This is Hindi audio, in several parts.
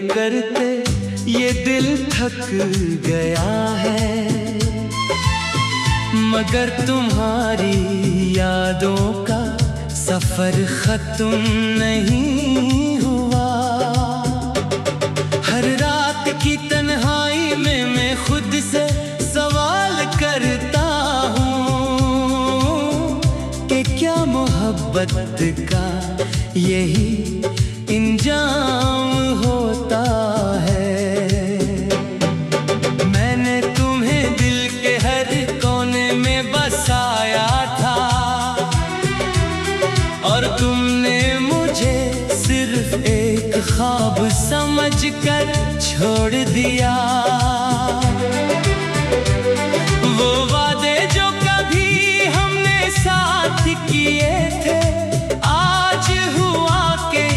करते ये दिल थक गया है, मगर तुम्हारी यादों का सफर खत्म नहीं हुआ। हर रात की तन्हाई में मैं खुद से सवाल करता हूँ कि क्या मोहब्बत का यही इंजाम होता है। मैंने तुम्हें दिल के हर कोने में बसाया था और तुमने मुझे सिर्फ एक ख्वाब समझकर छोड़ दिया। वो वादे जो कभी हमने साथ किए थे, आज हुआ के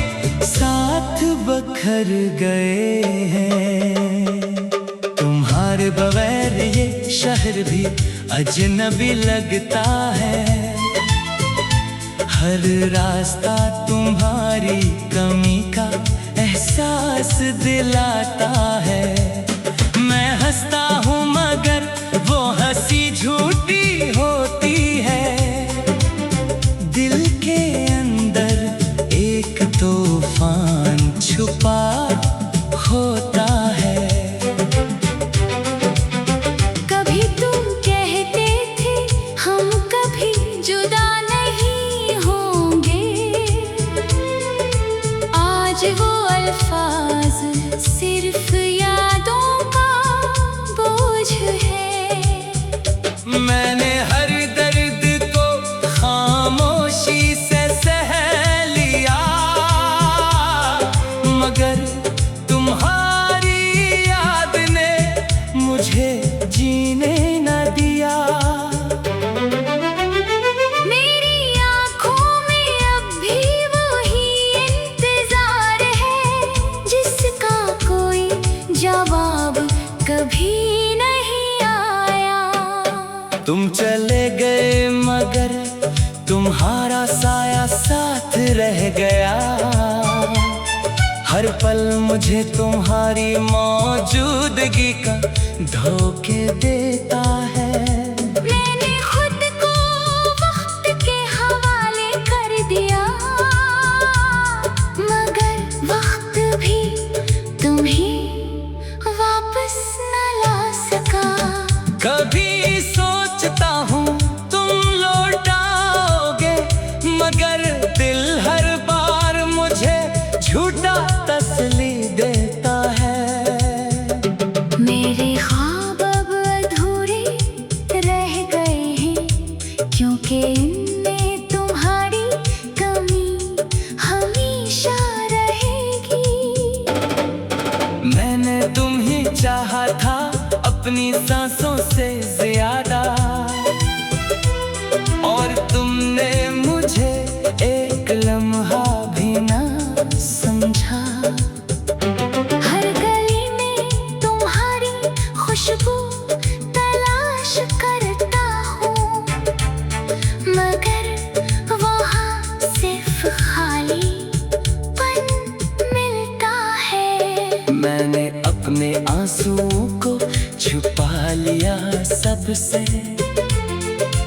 साथ बखर गए हैं। तुम्हारे बगैर ये शहर भी अजनबी लगता है, हर रास्ता तुम्हारी कमी का एहसास दिलाता है। मैं हंसता हूँ मगर वो हंसी झूठी होती है, दिल के अंदर एक तूफान छुपा होता है। कभी तुम कहते थे हम कभी जुदा नहीं होंगे, आज वो अल्फाज सिर्फ यादों का बोझ है। मैंने हर दर्द को खामोशी से सह लिया, मगर तुम्हारी याद ने मुझे जीने न दिया। मेरी आँखों में अब भी वही इंतजार है, जिसका कोई जवाब कभी नहीं आया। तुम चले गए मगर तुम्हारा साया साथ रह गया, हर पल मुझे तुम्हारी मौजूदगी का धोखे देता है। मैंने खुद को वक्त के हवाले कर दिया, मगर वक्त भी तुम्हें वापस न ला सका। कभी सोचता हूँ तुम लौट आओगे, मगर दिल हर बार मुझे झूठा तसल्ली देता है। मेरे ख्वाब अब अधूरे रह गए हैं, क्योंकि इनमें तुम्हारी कमी हमेशा रहेगी। मैंने तुम्हें चाहा था अपनी सांसों से ज्यादा, और तुमने मुझे एक लम्हा भी ना समझा। हर गली में तुम्हारी खुशबू तलाश करता हूँ, मगर वहाँ सिर्फ खालीपन मिलता है। मैंने अपने आंसुओं को छुपा लिया सबसे,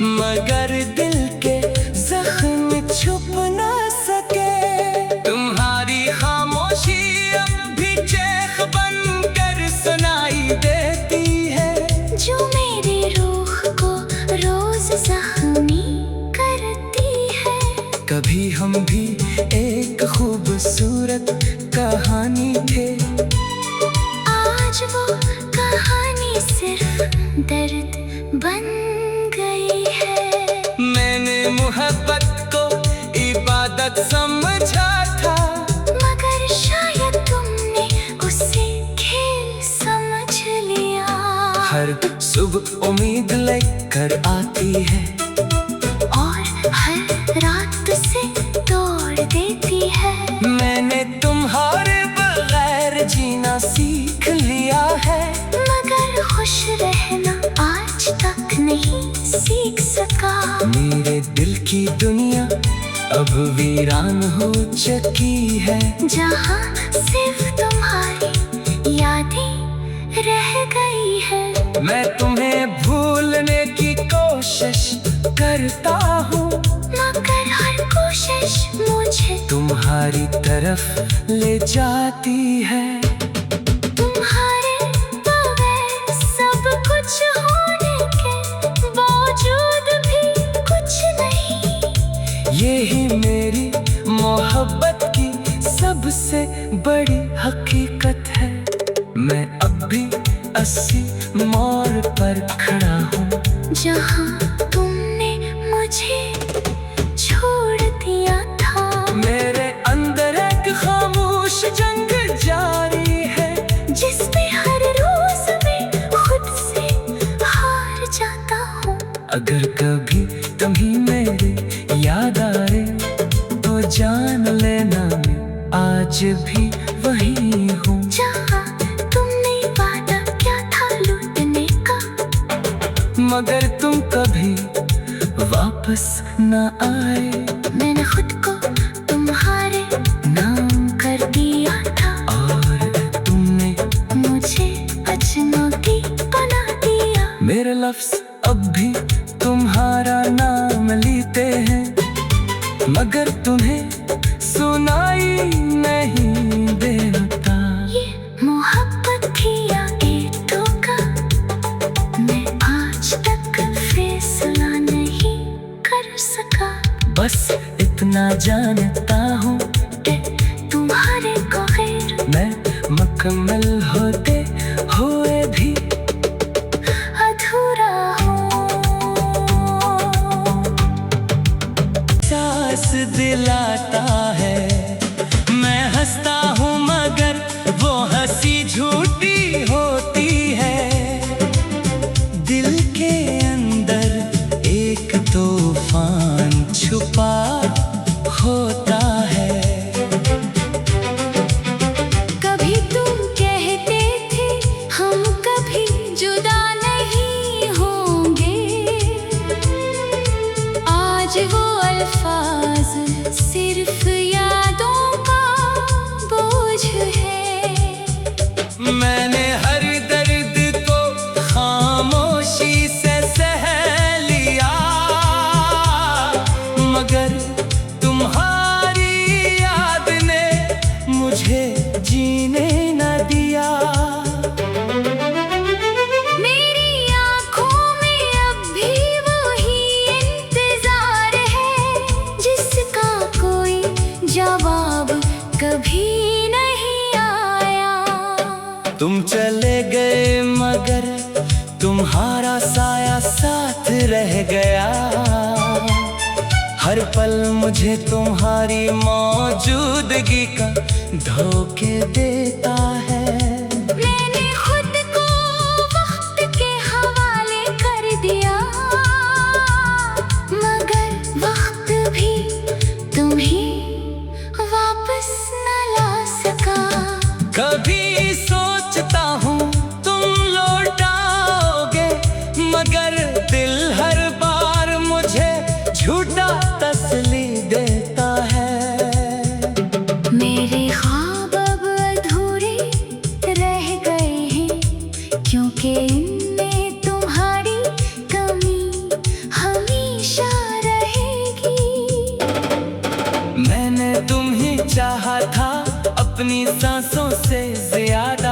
मगर दिल के जख्म छुप ना सके। तुम्हारी खामोशी अब भी चेख बनकर सुनाई देती है, जो मेरी रूह को रोज जख्मी करती है। कभी हम भी एक खूबसूरत कहानी थे, आज वो कहानी सिर्फ दर्द बन गई है। मैंने मोहब्बत को इबादत समझा था, मगर शायद तुमने उसे खेल समझ लिया। हर सुबह उम्मीद लेकर आती है, और हर रात से तोड़ देती है। मैंने तुम्हारे बगैर जीना सीख लिया है, मगर खुश रहना आज तक नहीं सीख सका। मेरे दिल की दुनिया अब वीरान हो चुकी है, जहाँ सिर्फ तुम्हारी गई है। मैं तुम्हें भूलने की कोशिश करता हूँ, मगर हर कोशिश मुझे तुम्हारी तरफ ले जाती है। तुम्हारे बगैर सब कुछ होने के बावजूद भी कुछ नहीं। यही मेरी मोहब्बत की सबसे बड़ी हकीकत है। मैं अब भी 80 मोड़ पर खड़ा हूँ, जहाँ तुमने मुझे छोड़ दिया था। मेरे अंदर एक खामोश जंग जारी है, जिसमें हर रोज मैं खुद से हार जाता हूँ। अगर कभी तुम्हें मेरी याद आए तो जान लेना मैं आज भी वही हूँ, जहाँ तुमने वादा क्या था लौटने का, मगर तुम कभी वापस न आए। मैंने खुद को तुम्हारे नाम कर दिया था, और तुमने मुझे अजनबी बना दिया। मेरे लफ्ज अब भी तुम्हारा नाम लेते हैं, मगर तुम्हें सुनाई नहीं देता। ये मोहब्बत थी या एक धोखा, मैं आज तक फैसला नहीं कर सका। बस इतना जानता हूँ कि तुम्हारे बगैर मैं मुकम्मल होते हुए भी अधूरा हूँ। सांस दिलाता है, मैं हंसता हूँ मगर वो हंसी झूठी होती है। दिल के अंदर एक तूफान छुपा होता है। कभी तुम कहते थे हम कभी जुदा नहीं होंगे, आज वो अल्फाज सिर्फ यादों का बोझ है। मैंने हर दर्द को खामोशी से सह लिया, मगर तुम्हारी याद ने मुझे जीने न दिया। मेरी आँखों में अब भी वही इंतजार है, जिसका कोई जवाब कभी नहीं आया। तुम चले गए मगर तुम्हारा साया साथ रह गया। हर पल मुझे तुम्हारी मौजूदगी का धोखे देता है। मैंने खुद को वक्त के हवाले कर दिया, मगर वक्त भी तुम्हें वापस न ला सका। कभी सोचता हूँ तुम लौटाओगे, मगर दिल हर बार मुझे झूठा तसल्ली देता है। मेरे ख्वाब अब अधूरे रह गए हैं, क्योंकि इनमें तुम्हारी कमी हमेशा रहेगी। मैंने तुम्हें चाहा था अपनी सांसों से ज्यादा।